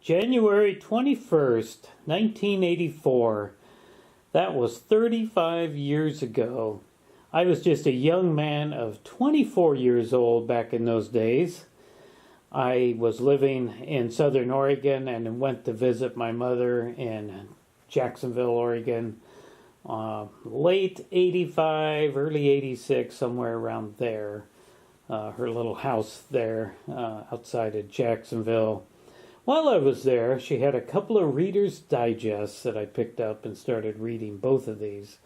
January 21st, 1984. That was 35 years ago. I was just a young man of 24 years old back in those days. I was living in Southern Oregon and went to visit my mother in Jacksonville, Oregon. Late 85, early 86, somewhere around there. Her little house there outside of Jacksonville. While I was there, she had a couple of Reader's Digests that I picked up and started reading both of these.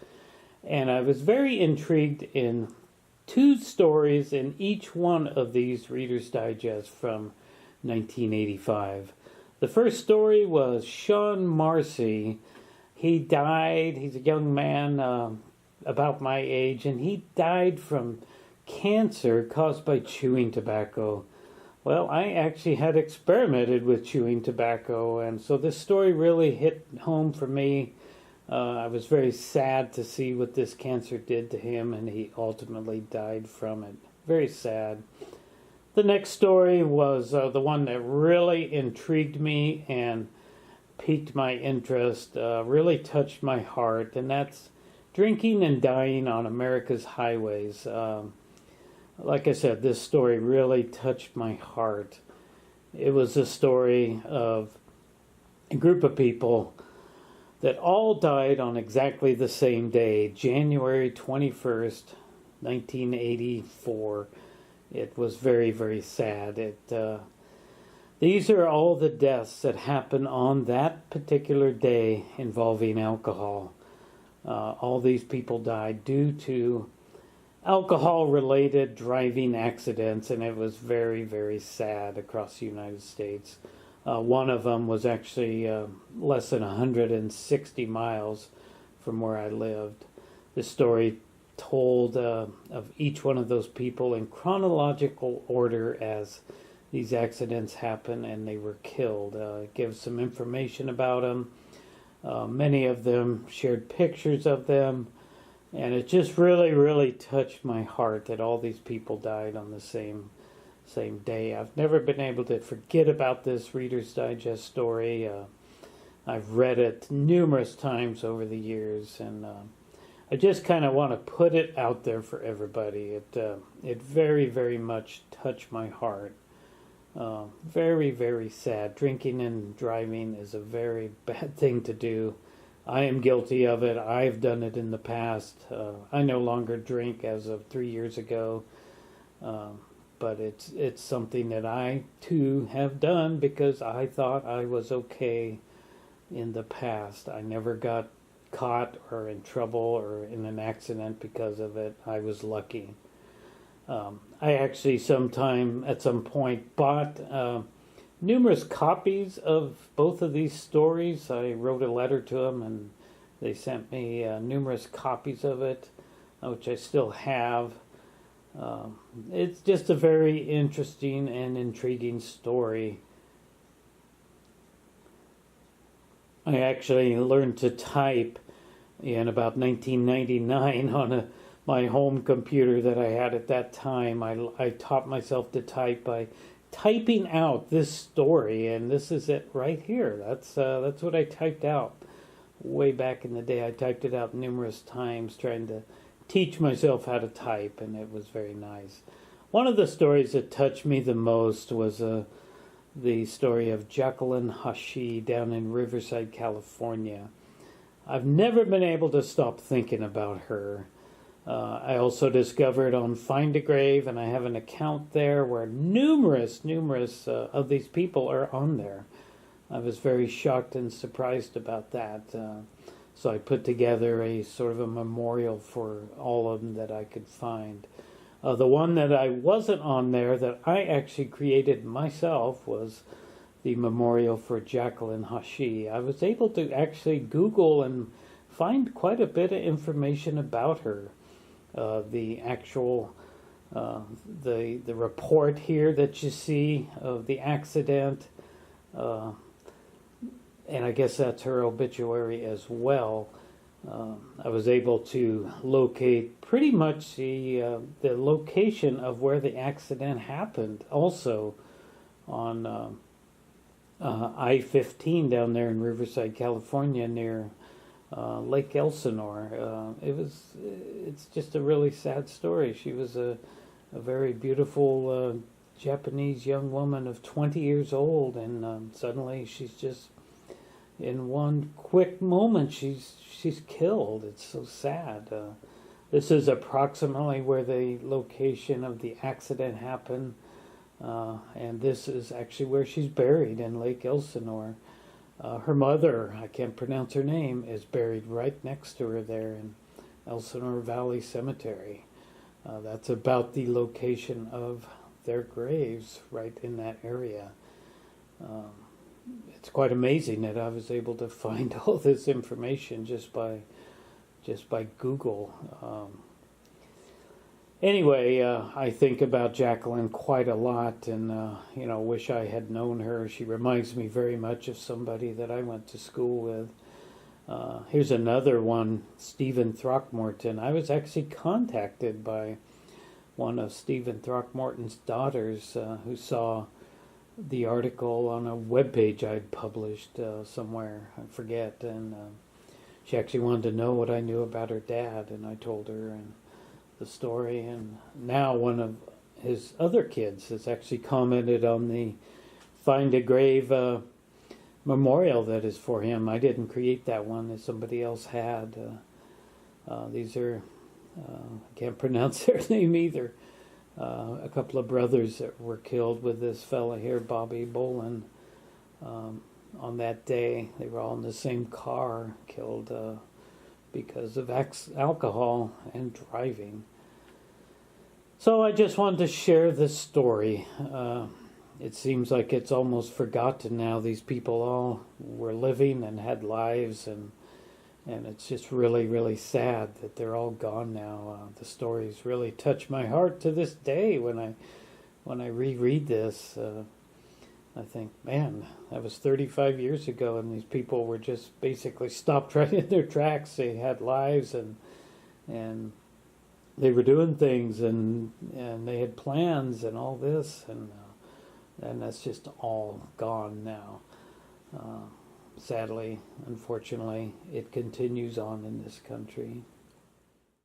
And I was very intrigued in two stories in each one of these Reader's Digests from 1985. The first story was Sean Marcy. He died, he's a young man about my age, and he died from cancer caused by chewing tobacco. Well, I actually had experimented with chewing tobacco, and so this story really hit home for me. I was very sad to see what this cancer did to him, and he ultimately died from it. Very sad. The next story was the one that really intrigued me and piqued my interest, really touched my heart, and that's Drinking and Dying on America's Highways. Like I said, this story really touched my heart. It was a story of a group of people that all died on exactly the same day, January 21st, 1984. It was very, very sad. These are all the deaths that happened on that particular day involving alcohol. All these people died due to alcohol-related driving accidents, and it was very, very sad across the United States. One of them was actually less than 160 miles from where I lived. The story told of each one of those people in chronological order as these accidents happened and they were killed. It gives some information about them. Many of them shared pictures of them. And it just really, really touched my heart that all these people died on the same day. I've never been able to forget about this Reader's Digest story. I've read it numerous times over the years, and I just kind of want to put it out there for everybody. It very, very much touched my heart. Very, very sad. Drinking and driving is a very bad thing to do. I am guilty of it. I've done it in the past. I no longer drink as of 3 years ago, but it's something that I too have done because I thought I was okay in the past. I never got caught or in trouble or in an accident because of it. I was lucky. I actually at some point bought numerous copies of both of these stories. I wrote a letter to them and they sent me numerous copies of it, which I still have. It's just a very interesting and intriguing story. I actually learned to type in about 1999 on my home computer that I had at that time. I taught myself to type by typing out this story, and this is it right here. That's what I typed out way back in the day. I typed it out numerous times trying to teach myself how to type, and it was very nice. One of the stories that touched me the most was the story of Jacqueline Hashi down in Riverside, California. I've never been able to stop thinking about her. I also discovered on Find a Grave, and I have an account there where numerous of these people are on there. I was very shocked and surprised about that. So I put together a sort of a memorial for all of them that I could find. The one that I wasn't on there that I actually created myself was the memorial for Jacqueline Hashi. I was able to actually Google and find quite a bit of information about her. The actual the report here that you see of the accident, and I guess that's her obituary as well. I was able to locate pretty much the location of where the accident happened also on I-15 down there in Riverside, California, near Lake Elsinore. It's just a really sad story. She was a very beautiful Japanese young woman of 20 years old, and suddenly she's just, in one quick moment, she's killed. It's so sad. This is approximately where the location of the accident happened, and this is actually where she's buried, in Lake Elsinore. Her mother, I can't pronounce her name, is buried right next to her there in Elsinore Valley Cemetery. That's about the location of their graves, right in that area. It's quite amazing that I was able to find all this information just by Google. Anyway, I think about Jacqueline quite a lot, and wish I had known her. She reminds me very much of somebody that I went to school with. Here's another one, Stephen Throckmorton. I was actually contacted by one of Stephen Throckmorton's daughters who saw the article on a webpage I'd published somewhere, I forget, and she actually wanted to know what I knew about her dad, and I told her and the story. And now one of his other kids has actually commented on the Find a Grave memorial that is for him. I didn't create that one, that somebody else had. These are, I can't pronounce their name either. A couple of brothers that were killed with this fella here, Bobby Bolin. On that day, they were all in the same car, killed because of alcohol and driving. So I just wanted to share this story. It seems like it's almost forgotten now. These people all were living and had lives, and it's just really, really sad that they're all gone now. The stories really touch my heart to this day. When I reread this, I think, man, that was 35 years ago, and these people were just basically stopped right in their tracks. They had lives, and they were doing things, and they had plans and all this, and that's just all gone now. Sadly, unfortunately, it continues on in this country.